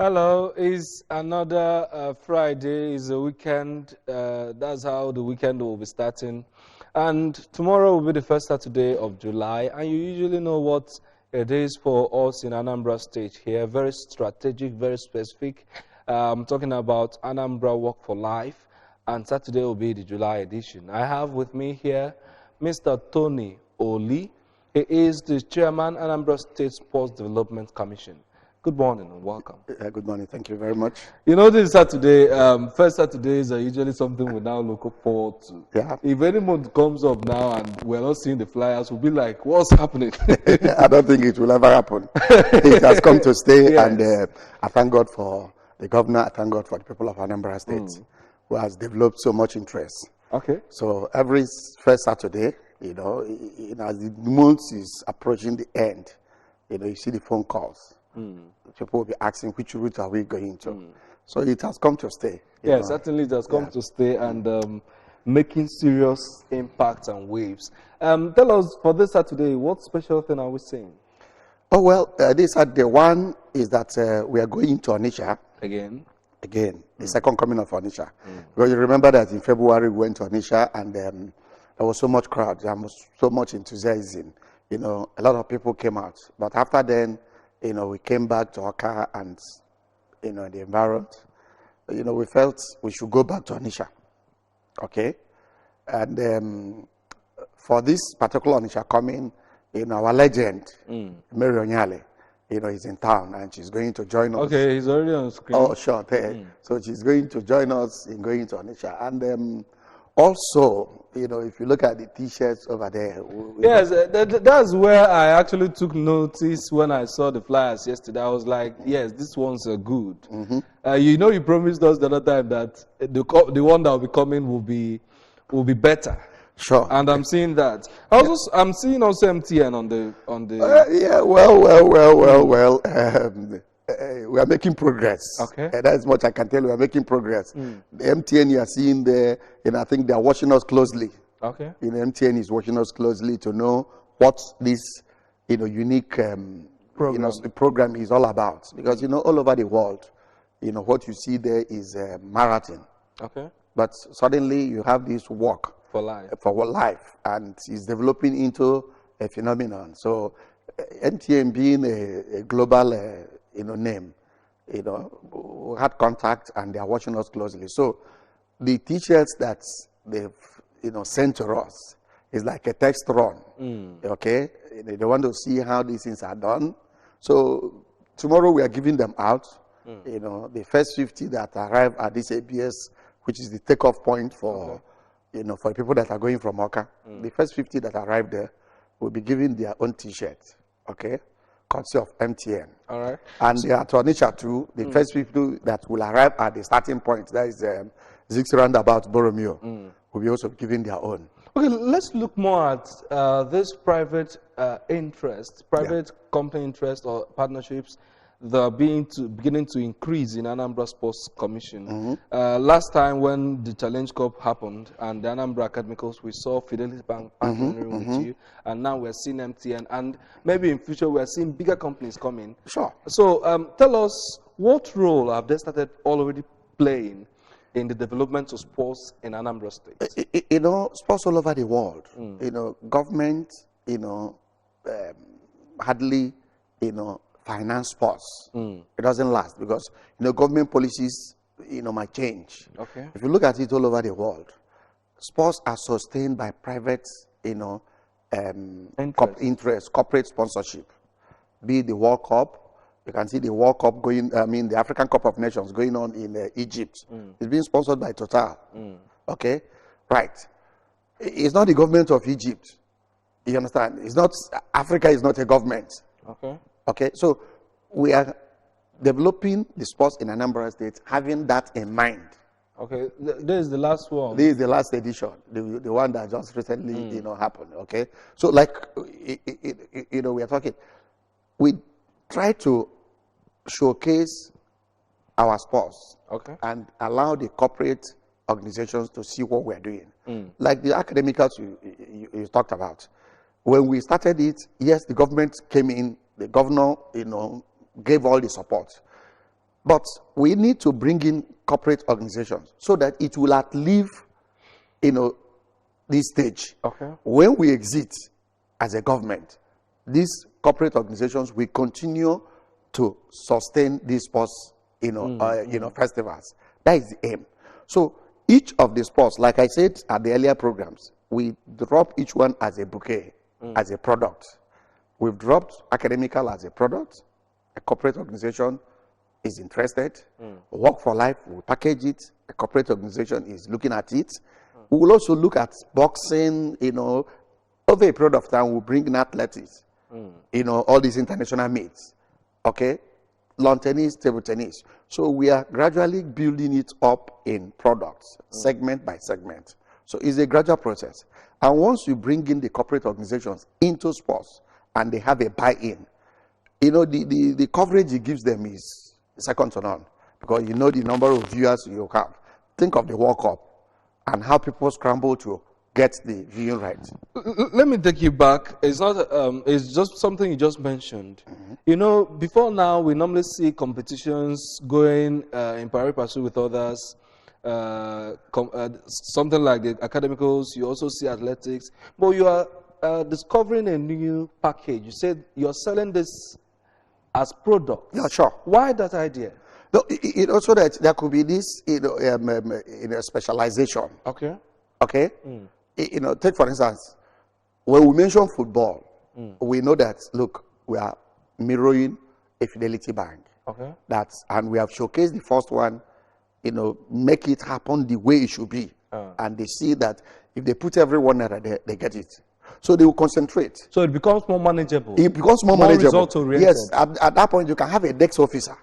Hello, it's another Friday, it's a weekend. That's how the weekend will be starting. And tomorrow will be the first Saturday of July. And you usually know what it is for us in Anambra State here. Very strategic, very specific. Talking about Anambra Work for Life. And Saturday will be the July edition. I have with me here Mr. Tony Oli. He is the chairman, Anambra State Sports Development Commission. Good morning and welcome. Good morning. Thank you very much. You know, this Saturday, first Saturdays are usually something we now look forward to. Yeah. If any month comes up now and we're not seeing the flyers, we'll be like, what's happening? I don't think it will ever happen. It has come to stay, Yes. and I thank God for the governor. I thank God for the people of Anambra State, who has developed so much interest. Okay. So every first Saturday, as the month is approaching the end, you see the phone calls. People will be asking, which route are we going to? So it has come to stay. Yes, certainly it has come to stay and making serious impact and waves. Tell us, for this Saturday, what special thing are we seeing? Oh, well, this Saturday, one is that we are going to Onitsha. Again, the second coming of Onitsha. Because you remember that in February we went to Onitsha and there was so much crowd, there was so much enthusiasm. A lot of people came out. But after then, we came back to Oka and, the environment. We felt we should go back to Onitsha. Okay? And for this particular Onitsha coming, our legend, Mary Onyale, is in town and she's going to join us. okay, he's already on screen. Oh, sure. So she's going to join us in going to Onitsha. And also, if you look at the T-shirts over there. Yes, that's where I actually took notice when I saw the flyers yesterday. I was like, yes, these ones are good. You promised us the other time that the one that will be coming will be better. Sure. And I'm seeing that. I'm seeing also MTN on the. Yeah, well. We are making progress. Okay. That's much I can tell you. We are making progress. The MTN you are seeing there, I think they are watching us closely. Okay. MTN is watching us closely to know what this, unique program is all about. Because, all over the world, what you see there is a marathon. Okay. But suddenly you have this walk For life. For life, and it's developing into a phenomenon. So MTN being a global name, we had contact and they are watching us closely. So the T-shirts that they've sent to us is like a test run. Okay, they want to see how these things are done. So tomorrow we are giving them out. The first 50 that arrive at this ABS, which is the takeoff point for for people that are going from Oka. The first 50 that arrive there will be given their own T-shirts. Okay. Courtesy of MTN. All right. And they are to Onitsha too. The first people that will arrive at the starting point, that is Zix roundabout Boromeo, will be also given their own. Okay, let's look more at this private interest, private company interest or partnerships that are beginning to increase in Anambra Sports Commission. Last time when the Challenge Cup happened and the Anambra Academicals, we saw Fidelity Bank partnering with you, and now we're seeing MTN, and maybe in future we're seeing bigger companies coming. Sure. So tell us, what role have they started already playing in the development of sports in Anambra State? Sports all over the world. Government, hardly, finance sports. It doesn't last because government policies might change. Okay. If you look at it all over the world, sports are sustained by private interest, corporate sponsorship. Be it the World Cup, you can see the World Cup the African Cup of Nations going on in Egypt. It's being sponsored by Total. Okay, right. It's not the government of Egypt. You understand? It's not, Africa is not a government. Okay. Okay, so we are developing the sports in Anambra State, having that in mind. Okay, this is the last one. This is the last edition, the one that just recently, happened. Okay, so like, we are talking. We try to showcase our sports, okay, and allow the corporate organizations to see what we are doing. Like the academicals you talked about. When we started it, yes, the government came in. The governor, gave all the support. But we need to bring in corporate organizations so that it will outlive, this stage. Okay. When we exit as a government, these corporate organizations will continue to sustain these sports, festivals. That is the aim. So each of the sports, like I said at the earlier programs, we drop each one as a bouquet, as a product. We've dropped academical as a product. A corporate organization is interested. Work for Life will package it. A corporate organization is looking at it. We will also look at boxing, over a period of time, we'll bring in athletics, all these international meets, okay? Lawn tennis, table tennis. So we are gradually building it up in products, segment by segment. So it's a gradual process. And once you bring in the corporate organizations into sports and they have a buy-in, the coverage it gives them is second to none, because the number of viewers you have. Think of the World Cup and how people scramble to get the viewing rights. Let me take you back. It's not. It's just something you just mentioned. Before now, we normally see competitions going in pari passu with others. Something like the academicals. You also see athletics. But you are discovering a new package. You said you're selling this as products. Yeah, sure. Why that idea? No, it also that there could be this, specialization. Okay. Okay. Take for instance, when we mention football, we know that look, we are mirroring a Fidelity Bank. Okay. And we have showcased the first one, make it happen the way it should be. And they see that if they put everyone there, they get it. So they will concentrate. So it becomes more manageable. It becomes more manageable. Result-oriented. Yes, at that point you can have a DEX officer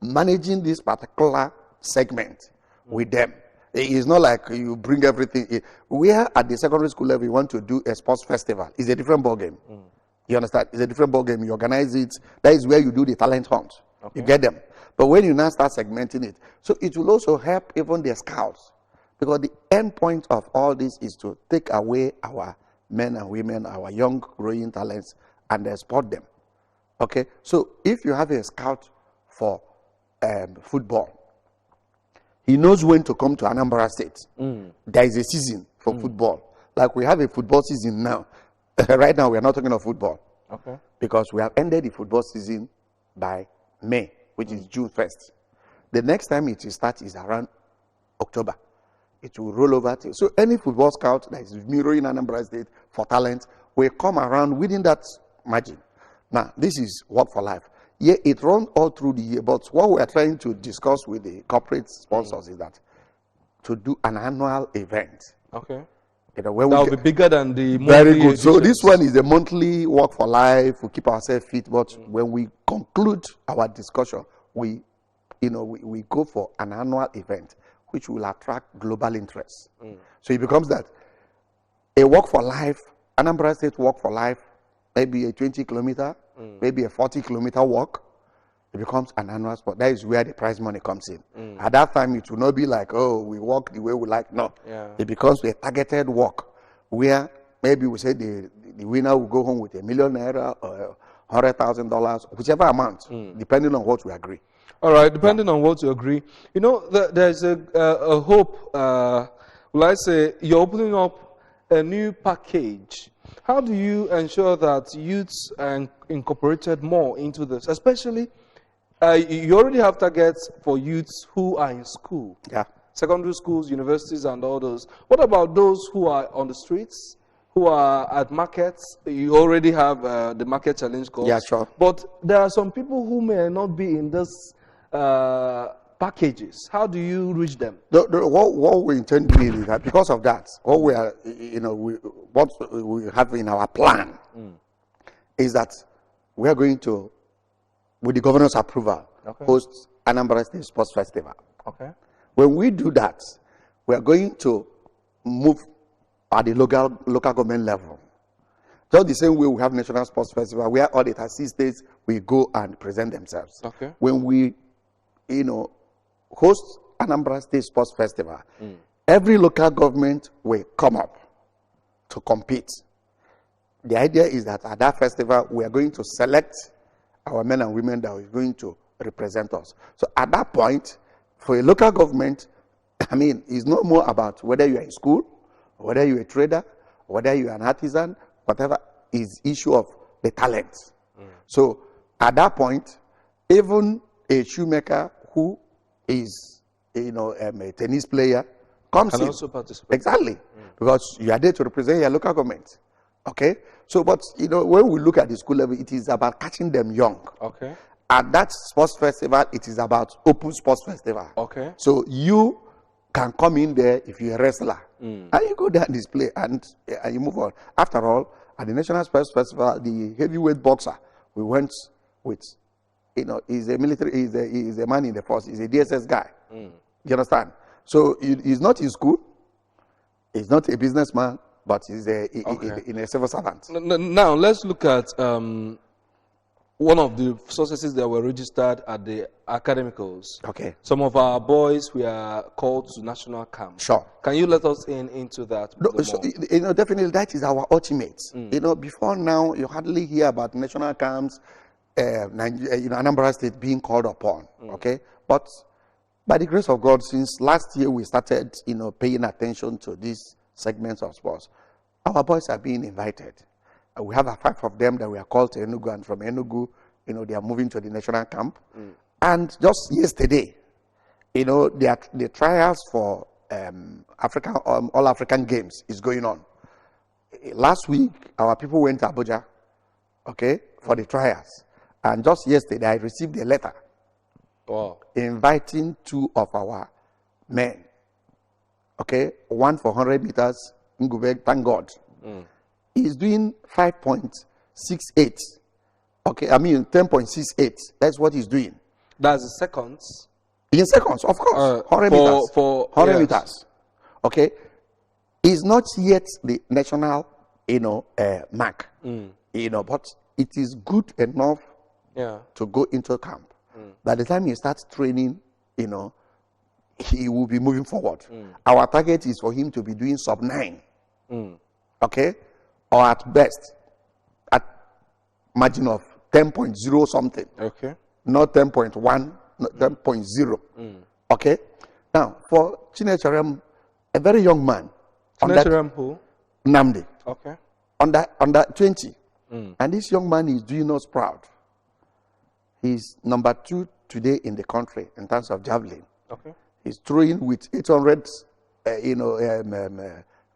managing this particular segment with them. It is not like you bring everything. We are at the secondary school level, we want to do a sports festival. It's a different ballgame. You understand? It's a different ballgame. You organize it. That is where you do the talent hunt. Okay. You get them. But when you now start segmenting it, so it will also help even the scouts. Because the end point of all this is to take away our men and women, our young growing talents, and export them. Okay? So if you have a scout for football, he knows when to come to Anambra State. There is a season for football. Like we have a football season now. Right now, we are not talking of football. Okay. Because we have ended the football season by May, which is June 1st. The next time it will start is around October. It will roll over to. So any football scout that is mirroring Anambra State for talent will come around within that margin. Now, this is Work for Life. Yeah, it runs all through the year, but what we are trying to discuss with the corporate sponsors is that to do an annual event. Okay. When that will be bigger than the monthly very good. editions. So this one is a monthly Work for Life. We keep ourselves fit, but when we conclude our discussion, we go for an annual event which will attract global interest. So it becomes that a Work for Life, Anambra State Work for Life, maybe a 20-kilometer, maybe a 40-kilometer walk, it becomes an annual sport. That is where the prize money comes in. At that time, it will not be like, oh, we walk the way we like. No. Yeah. It becomes a targeted walk where maybe we say the winner will go home with ₦1 million or $100,000, whichever amount, depending on what we agree. All right, depending on what you agree. There's a hope. Will I say you're opening up a new package. How do you ensure that youths are incorporated more into this? Especially, you already have targets for youths who are in school. Yeah. Secondary schools, universities, and all those. What about those who are on the streets, who are at markets? You already have the market challenge course. Yeah, sure. But there are some people who may not be in this packages. How do you reach them? What we intend doing is that because of that, what we are, what we have in our plan is that we are going to, with the governor's approval, host Anambra State Sports Festival. Okay. When we do that, we are going to move at the local government level. Just the same way we have National Sports Festival, where all the 36 states will go and present themselves. Okay. When we, host Anambra State Sports Festival, every local government will come up to compete. The idea is that at that festival, we are going to select our men and women that are going to represent us. So at that point, for a local government, I mean, it's no more about whether you are in school, whether you're a trader, whether you're an artisan, whatever is issue of the talent. So at that point, even a shoemaker who is, a tennis player comes Can in. also participate. Exactly, because you are there to represent your local government. Okay, so but when we look at the school level, it is about catching them young. Okay. At that sports festival, it is about open sports festival. Okay. So you can come in there if you're a wrestler, and you go there and display, and you move on. After all, at the National Sports Festival, the heavyweight boxer we went with, he's a military, he's a man in the force, he's a DSS guy. You understand? So he's not in school, he's not a businessman, but he's in a civil servant. Now, let's look at one of the successes that were registered at the academicals. Okay. Some of our boys were called to national camp. Sure. Can you let us into that? No, so, definitely that is our ultimate. Before now, you hardly hear about national camps, Anambra State being called upon. Okay, but by the grace of God, since last year we started, paying attention to these segments of sports. Our boys are being invited. We have 5 of them that we are called to Enugu, and from Enugu, they are moving to the national camp. And just yesterday, the trials for All African Games is going on. Last week, our people went to Abuja, okay, for the trials. And just yesterday, I received a letter inviting 2 of our men, okay, one for 100 meters, Ngubeg, thank God. He's doing 5.68. Okay, I mean 10.68. That's what he's doing. That's the seconds. In seconds, of course. 100 meters. 100 meters. Okay. It's not yet the national, mark. But it is good enough to go into camp. By the time he starts training, he will be moving forward. Our target is for him to be doing sub 9. Okay? Or at best, at margin of 10.0 something. Okay. Not 10.1, not 10.0. Okay? Now, for Chinecherem, a very young man. Chinecherem who? Namdi. Okay. Under 20. And this young man is doing us proud. He's number 2 today in the country in terms of javelin. Okay. He's throwing with 800,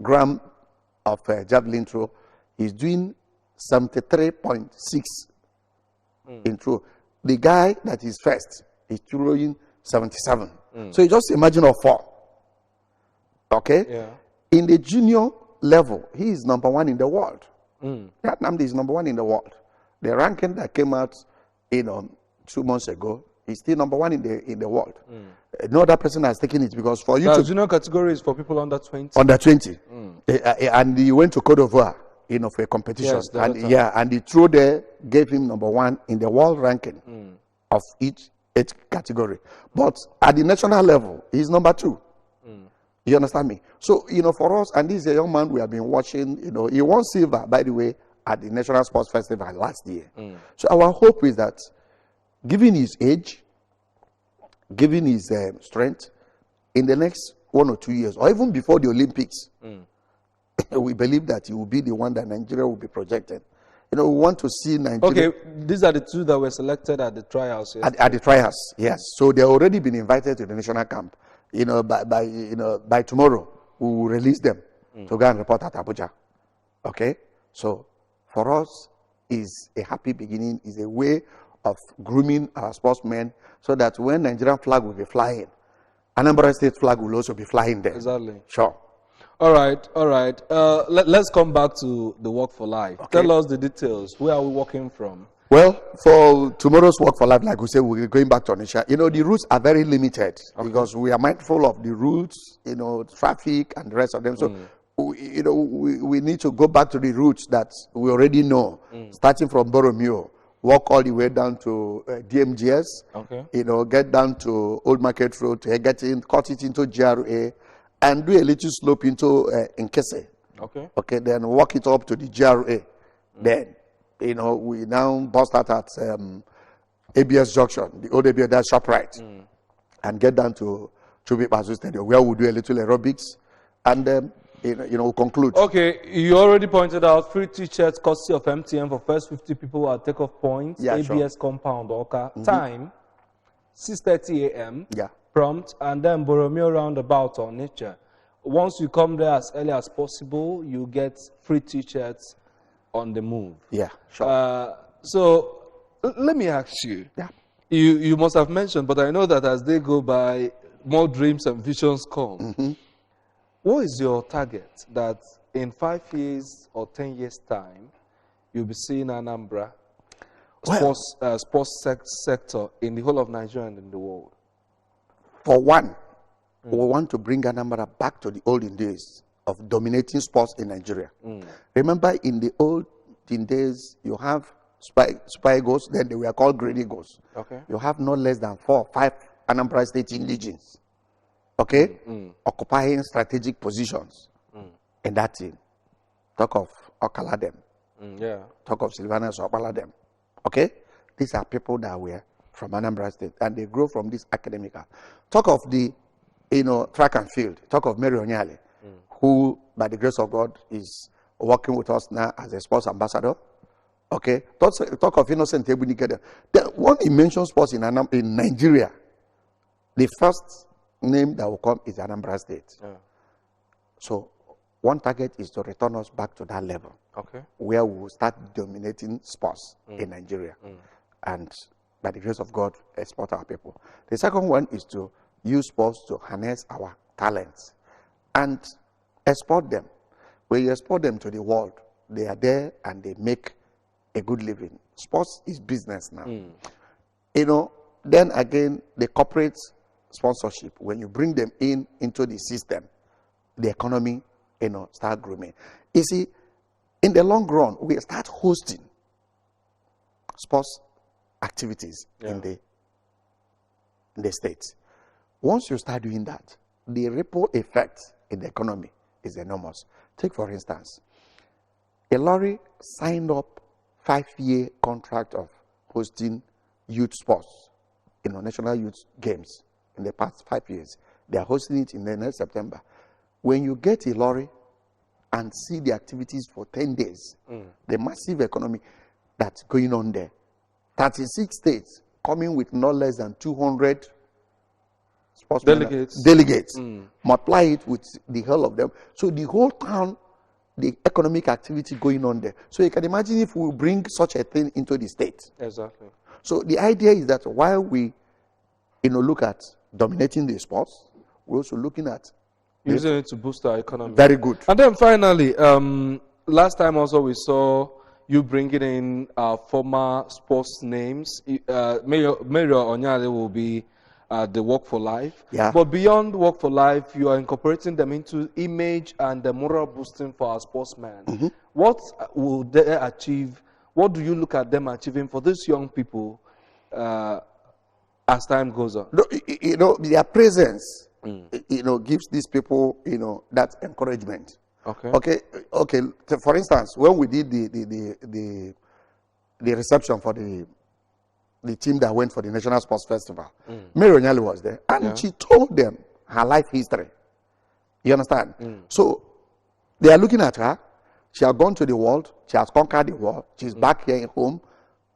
gram of javelin throw. He's doing 73.6 in throw. The guy that is first is throwing 77. So you just imagine of 4. Okay? Yeah. In the junior level, he is number 1 in the world. Namdi is number 1 in the world. The ranking that came out, 2 months ago, he's still number 1 in the world. No other person has taken it, because for you to junior category is for people under 20. Under 20, and he went to Cote d'Ivoire, for a competition. Yes, and the throw there gave him number 1 in the world ranking of each category. But at the national level, he's number 2. You understand me? So, for us, and this is a young man we have been watching, he won silver, by the way, at the National Sports Festival last year. So our hope is that, given his age, given his strength, in the next 1 or 2 years, or even before the Olympics, we believe that he will be the one that Nigeria will be projected. We want to see Nigeria. Okay, these are the 2 that were selected at the trials. At the trials, yes. So they've already been invited to the national camp. By tomorrow, we will release them to go and report at Abuja. Okay? So for us, is a happy beginning, is a way of grooming our sportsmen, so that when Nigerian flag will be flying, Anambra State flag will also be flying there. Exactly. Sure. All right. Let's come back to the Work for Life. Okay. Tell us the details. Where are we working from? Well, for tomorrow's Work for Life, like we said, we're going back to Onitsha. The routes are very limited, because we are mindful of the routes, traffic and the rest of them. So, we need to go back to the routes that we already know, starting from Boromeo, walk all the way down to DMGS, get down to Old Market Road, cut it into GRA, and do a little slope into Nkese. Okay, then walk it up to the GRA. Then, we now bust out at ABS Junction, the old ABS, that's ShopRite, and get down to Chubi Basu Stadium, where we'll do a little aerobics, and we'll conclude. Okay, you already pointed out free t-shirts courtesy of MTN for first 50 people at takeoff point, Yeah, ABS compound, Oka. Time, 6:30 a.m. Yeah. Prompt, and then Boromeo roundabout on Nature. Once you come there as early as possible, you get free t-shirts on the move. Yeah, sure. So let me ask you. Yeah. You must have mentioned, but I know that as they go by, more dreams and visions come. What is your target that in 5 years or 10 years' time, you'll be seeing Anambra sports sector in the whole of Nigeria and in the world? For one, we want to bring Anambra back to the olden days of dominating sports in Nigeria. Remember, in the olden days, you have Super Eagles, then they were called Green Eagles. Okay. You have no less than 4 or 5 Anambra State legions, okay, occupying strategic positions in that team. Talk of Okaladem. Yeah. Talk of Sylvanus Opaladem. Okay? These are people that were from Anambra State, and they grow from this academical. Talk of the, track and field. Talk of Mary Onyale, who, by the grace of God, is working with us now as a sports ambassador. Okay? Talk of Innocent Ebunike. When he mentions sports in Nigeria, the first name that will come is Anambra State. Yeah. So, one target is to return us back to that level. Okay. Where we will start dominating sports in Nigeria. And by the grace of God, export our people. The second one is to use sports to harness our talents and export them. When you export them to the world, they are there and they make a good living. Sports is business now. Then again, the corporate sponsorship, when you bring them into the system, the economy, start growing. You see, in the long run, we start hosting sports activities in the states. Once you start doing that, the ripple effect in the economy is enormous. Take, for instance, a lorry signed up 5-year contract of hosting youth sports, national youth games in the past 5 years. They are hosting it in the next September. When you get a lorry and see the activities for 10 days, the massive economy that's going on there, 36 states coming with no less than 200 sports delegates. Multiply it with the whole of them. So the whole town, the economic activity going on there. So you can imagine if we bring such a thing into the state. Exactly. So the idea is that while we, look at dominating the sports, we're also looking at using it to boost our economy. Very good. And then finally, last time also we saw you bringing in former sports names. Mayor Onyale will be the Work for Life. Yeah. But beyond Work for Life, you are incorporating them into image and the moral boosting for our sportsmen. What will they achieve? What do you look at them achieving for these young people as time goes on? Their presence, gives these people, that encouragement. Okay. Okay. For instance, when we did the reception for the team that went for the National Sports Festival, Mary Onyale was there, and she told them her life history. You understand? So they are looking at her. She has gone to the world. She has conquered the world. She's back here at home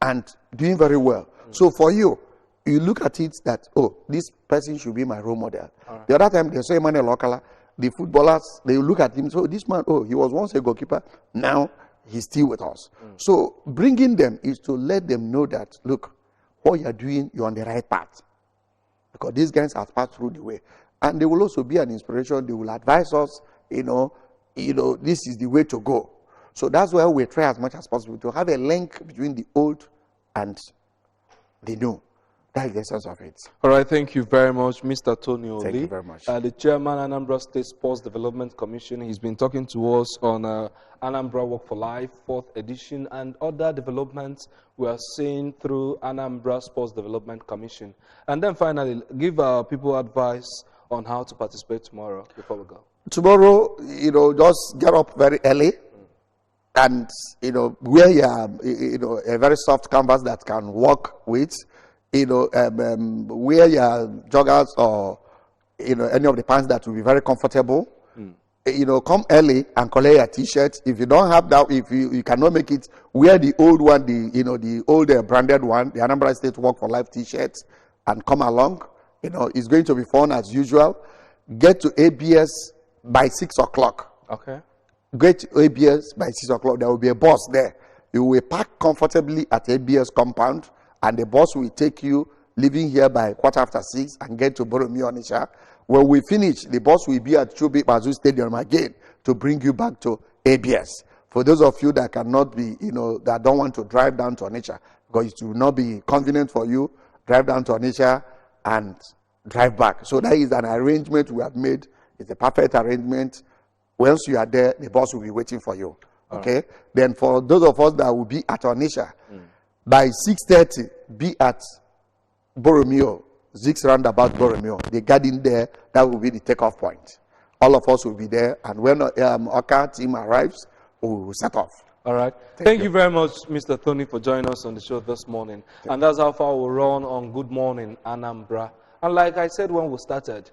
and doing very well. So for you, you look at it that, this person should be my role model. The other time, they saw Emmanuel Okala, the footballers, they look at him, so this man, he was once a goalkeeper, now he's still with us. So bringing them is to let them know that, look, what you're doing, you're on the right path. Because these guys have passed through the way. And they will also be an inspiration. They will advise us, this is the way to go. So that's why we try as much as possible to have a link between the old and the new. That is the essence of it. All right, thank you very much, Mr. Tony Oli. Thank you very much. The chairman, Anambra State Sports Development Commission. He's been talking to us on Anambra Work for Life, 4th edition, and other developments we are seeing through Anambra Sports Development Commission. And then finally, give people advice on how to participate tomorrow before we go. Tomorrow, just get up very early and, wear your, a very soft canvas that can work with. wear your joggers or, any of the pants that will be very comfortable. Come early and collect your t-shirt. If you don't have that, if you cannot make it, wear the old one, the older branded one, the Anambra State Work for Life t-shirts, and come along. It's going to be fun as usual. Get to ABS by 6 o'clock. Okay. Get to ABS by 6 o'clock. There will be a bus there. You will park comfortably at ABS compound, and the bus will take you, leaving here by 6:15, and get to Boromeo Onitsha. When we finish, the bus will be at Chubi Bazu Stadium again to bring you back to ABS. For those of you that cannot be, that don't want to drive down to Onitsha, because it will not be convenient for you, drive down to Onitsha and drive back. So that is an arrangement we have made. It's a perfect arrangement. Once you are there, the bus will be waiting for you. Okay? Right. Then for those of us that will be at Onitsha, by 6:30, be at Boromeo, Zix roundabout Boromeo. The garden there, that will be the takeoff point. All of us will be there, and when Oka team arrives, we will set off. All right. Thank you very much, Mr. Tony, for joining us on the show this morning. And that's how far we'll run on Good Morning, Anambra. And like I said when we started,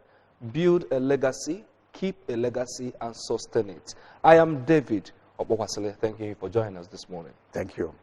build a legacy, keep a legacy, and sustain it. I am David Obowasile. Thank you for joining us this morning. Thank you.